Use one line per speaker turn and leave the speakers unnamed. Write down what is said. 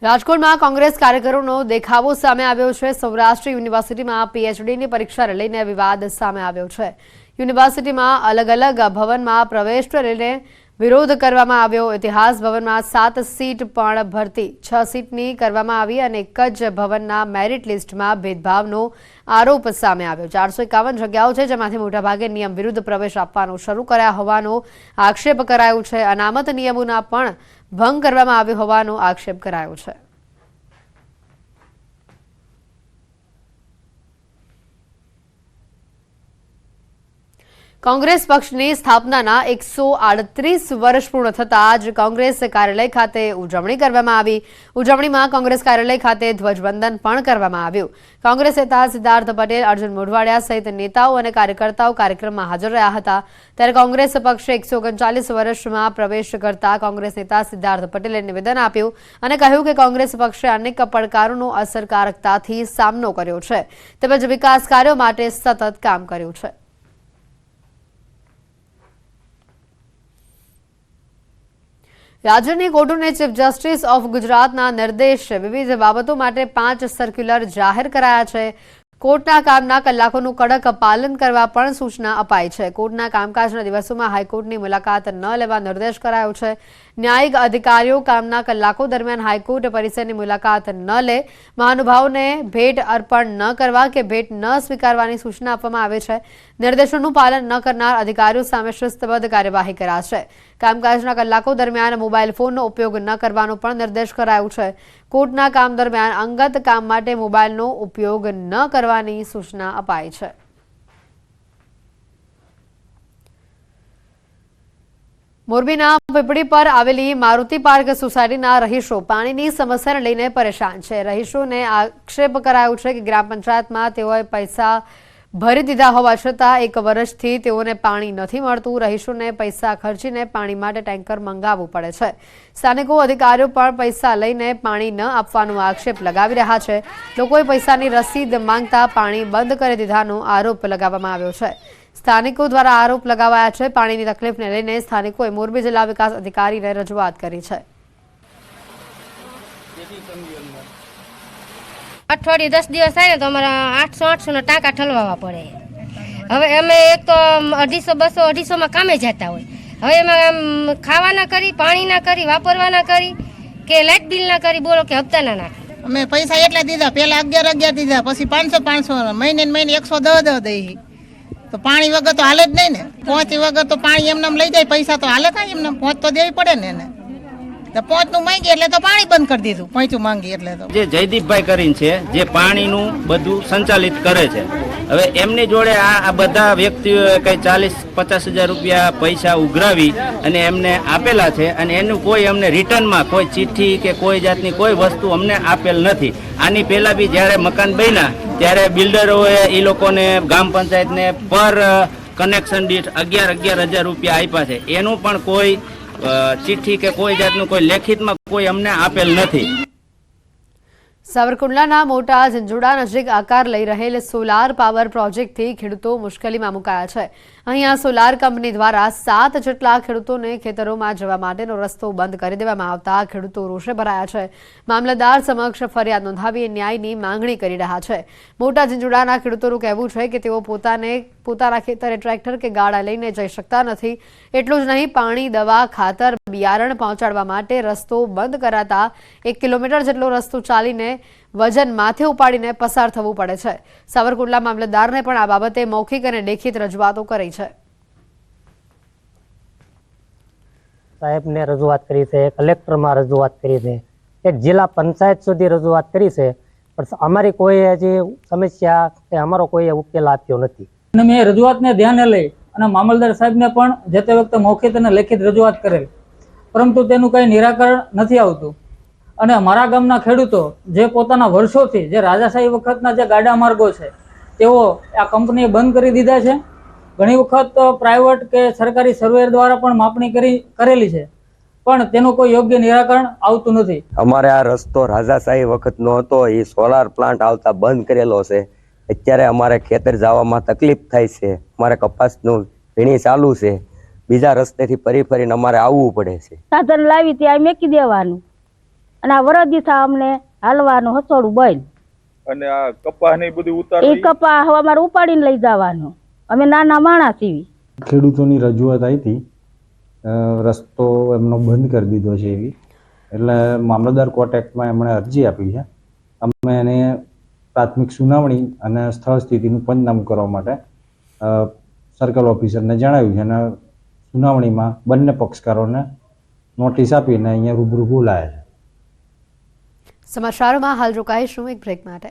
રાજકોટમાં કોંગ્રેસ કાર્યકરોનો દેખાવો સામે આવ્યો છે। સૌરાષ્ટ્ર યુનિવર્સિટીમાં પીએચડીની પરીક્ષા લઈને વિવાદ સામે આવ્યો છે। યુનિવર્સિટીમાં અલગ અલગ ભવનમાં પ્રવેશ લઈને વિરોધ કરવામાં આવ્યો। ઇતિહાસ ભવનમાં 7 સીટ પણ ભરતી 6 સીટની કરવામાં આવી અને એક જ ભવનના મેરિટ લિસ્ટમાં ભેદભાવનો આરોપ સામે આવ્યો। 451 જગ્યાઓ છે, જેમાંથી મોટાભાગે નિયમ વિરુદ્ધ પ્રવેશ આપવાનો શરૂ કર્યા હોવાનો આક્ષેપ કરાયો છે। અનામત નિયમોના પણ ભંગ કરવામાં આવ્યો હોવાનો આક્ષેપ કરાયો છે। કોંગ્રેસ પક્ષની સ્થાપનાના 138 વર્ષ પૂર્ણ થતાં જ કોંગ્રેસ કાર્યાલય ખાતે ઉજવણી કરવામાં આવી। ઉજવણીમાં કોંગ્રેસ કાર્યાલય ખાતે ધ્વજવંદન પણ કરવામાં આવ્યું। કોંગ્રેસ નેતા સિદ્ધાર્થ પટેલ, અર્જુન મોઢવાડિયા સહિત નેતાઓ અને કાર્યકર્તાઓ કાર્યક્રમમાં હાજર રહ્યા હતા। ત્યારે કોંગ્રેસ પક્ષે 139 વર્ષમાં પ્રવેશ કરતા કોંગ્રેસ નેતા સિદ્ધાર્થ પટેલે નિવેદન આપ્યું અને કહ્યું કે કોંગ્રેસ પક્ષે અનેક પડકારોનો અસરકારકતાથી સામનો કર્યો છે, તેમજ વિકાસ કાર્યો માટે સતત કામ કર્યું છે। રાજ્યની કોર્ટોને ચીફ જસ્ટિસ ઓફ ગુજરાતના નિર્દેશે વિવિધ બાબતો માટે 5 સર્ક્યુલર જાહેર કરાયા છે। કોર્ટના કામના કલાકોનું કડક પાલન કરવા પણ સૂચના અપાઈ છે। કોર્ટના કામકાજના દિવસોમાં હાઈકોર્ટની મુલાકાત ન લેવા નિર્દેશ કરાયો છે। ન્યાયિક અધિકારીઓ કામના કલાકો દરમિયાન હાઈકોર્ટ પરિસરની મુલાકાત ન લે, મહાનુભાવોને ભેટ અર્પણ ન કરવા કે ભેટ ન સ્વીકારવાની સૂચના આપવામાં આવે છે। નિર્દેશોનું પાલન ન કરનાર અધિકારીઓ સામે શિસ્તબદ્ધ કાર્યવાહી કરાશે। કામકાજના કલાકો દરમિયાન મોબાઈલ ફોનનો ઉપયોગ ન કરવાનો પણ નિર્દેશ કરાયો છે। કોર્ટના કામ દરમિયાન અંગત કામ માટે મોબાઈલનો ઉપયોગ ન કરવાની સૂચના અપાઈ છે। મોરબીના પીપળી પર આવેલી મારુતિ પાર્ક સોસાયટીના રહીશો પાણીની સમસ્યાને લઈને પરેશાન છે। રહીશોને આક્ષેપ કરાયો છે કે ગ્રામ પંચાયતમાં તેઓએ પૈસા ભરી દીધા હોવા છતાં 1 વર્ષથી તેઓને પાણી નથી મળતું। રહીશોને પૈસા ખર્ચીને પાણી માટે ટેન્કર મંગાવવું પડે છે। સ્થાનિકો અધિકારીઓ પણ પૈસા લઈને પાણી ન આપવાનો આક્ષેપ લગાવી રહ્યા છે। લોકોએ પૈસાની રસીદ માંગતા પાણી બંધ કરી દીધાનો આરોપ લગાવવામાં આવ્યો છે। સ્થાનિકો દ્વારા આરોપ લગાવાયા છે। પાણીની તકલીફને લઈને સ્થાનિકોએ મોરબી જિલ્લા વિકાસ અધિકારીને રજૂઆત કરી છે।
અઠવાડિયે 10 દિવસ થાય ને તો અમારા 800 ના ટાંકા ઠલવાવા પડે। હવે અમે એક તો 250 250 માં કામે જતા હોય, હવે એમાં ખાવાના કરી, પાણીના કરી, વાપરવાના કરી કે લાઇટ બિલના કરી, બોલો કે હપ્તાના નાખી।
અમે પૈસા એટલા દીધા, પહેલા 11 દીધા, પછી 500 મહિને 110 દઈ, તો પાણી વગર તો હાલે જ નહીં ને। પહોંચ વગર તો પાણી એમને લઈ જાય, પૈસા તો હાલે કાંઈ એમને પહોંચ તો દેવી પડે ને એને। પહોંચનું માંગી એટલે તો પાણી બંધ કરી દીધું, પહોંચું માંગી એટલે તો
જે જયદીપભાઈ કરીને છે જે પાણીનું બધું સંચાલિત કરે છે, હવે એમની જોડે આ બધા વ્યક્તિઓએ કઈ 40-50 હજાર રૂપિયા પૈસા ઉઘરાવી અને એમને આપેલા છે અને એનું કોઈ અમને રિટર્નમાં કોઈ ચિઠ્ઠી કે કોઈ જાતની કોઈ વસ્તુ અમને આપેલ નથી। આની પહેલા બી જ્યારે મકાન બન્યા ત્યારે બિલ્ડરોએ એ લોકોને ગામ પંચાયતને પર કનેક્શન દીઠ 11 હજાર રૂપિયા આપ્યા છે, એનું પણ કોઈ ચિઠ્ઠી કે કોઈ જાતનું કોઈ લેખિતમાં કોઈ અમને આપેલ નથી।
સાવરકુંડલાના મોટા ઝંઝુડા નજીક આકાર લઈ રહેલ સોલાર પાવર પ્રોજેક્ટથી ખેડૂતો મુશ્કેલીમાં મુકાયા છે। અહીંયા સોલાર કંપની દ્વારા 7 જેટલા ખેડૂતોને ખેતરોમાં જવા માટેનો રસ્તો બંધ કરી દેવામાં આવતા ખેડૂતો રોષે ભરાયા છે। મામલતદાર સમક્ષ ફરિયાદ નોંધાવી ન્યાયની માંગણી કરી રહ્યા છે। મોટા ઝંઝુડાના ખેડૂતોનું કહેવું છે કે તેઓ પોતાના ખેતરે ટ્રેક્ટર કે ગાડા લઈને જઈ શકતા નથી। એટલું જ નહીં, પાણી, દવા, ખાતર, બિયારણ પહોંચાડવા માટે રસ્તો બંધ કરાતા 1 કિલોમીટર જેટલો રસ્તો ચાલીને વજન માથે ઉપાડીને પસાર થવું પડે છે। સાવરકુંડલા મામલતદારને પણ આ બાબતે મૌખિક અને લેખિત રજૂઆતો કરી છે।
સાહેબને રજૂઆત કરી છે, કલેક્ટરમાં રજૂઆત કરી છે, એક જિલ્લા પંચાયત સુધી રજૂઆત કરી છે, પણ અમારી કોઈ હજી સમસ્યા કે અમારો કોઈ ઉકેલ આપ્યો નથી।
અને મેં રજૂઆતને ધ્યાને લઈ અને મામલતદાર સાહેબને પણ જે તે વખતે મૌખિક અને લેખિત રજૂઆત કરેલ, પરંતુ તેનું કંઈ નિરાકરણ નથી આવતું। અને મારા ગામના ખેડૂતો જે પોતાના વર્ષોથી જે રાજાશાહી વખતના જે ગાડા માર્ગો છે તેઓ આ કંપનીએ બંધ કરી દીધા છે। ઘણી વખત પ્રાઇવેટ કે સરકારી સર્વેયર દ્વારા પણ માપણી કરેલી છે, પણ તેનું કોઈ યોગ્ય નિરાકરણ આવતું નથી।
અમારે આ રસ્તો રાજાશાહી વખતનો હતો, એ સોલાર પ્લાન્ટ આવતા બંધ કરેલો છે। અત્યારે અમારે ખેતર જવામાં તકલીફ થાય છે, અમારે કપાસનું વીણી ચાલુ છે, બીજા રસ્તેથી ફરીને અમારે આવવું પડે છે।
સાધન લાવી ત્યાં મેકી દેવાનું, અને આ વરદીસા અમને હાલવાનું હસોડું બંધ.
અને આ કપાસ ને બધું
એ
ઉતાર
કપા હવે અમારે ઉપાડીને લઈ જવાનું. અમે નાના માણસ છીએ.
ખેડૂતોની રજૂઆત આવી હતી, રસ્તો એમનો બંધ કરી દીધો છે એવી, એટલે મામલતદાર કોર્ટેક્ટમાં એમણે અરજી આપી છે. અમે એને પ્રાથમિક સુનાવણી અને સ્થળ સ્થિતિનું પંચનામું કરવા માટે સર્કલ ઓફિસરને જણાવ્યું છે અને સુનાવણીમાં બંને પક્ષકારોને નોટિસ આપીને અહીંયા રૂબરૂ બોલાયા છે.
સમાચારોમાં હાલ રોકાઈશું એક બ્રેક માટે.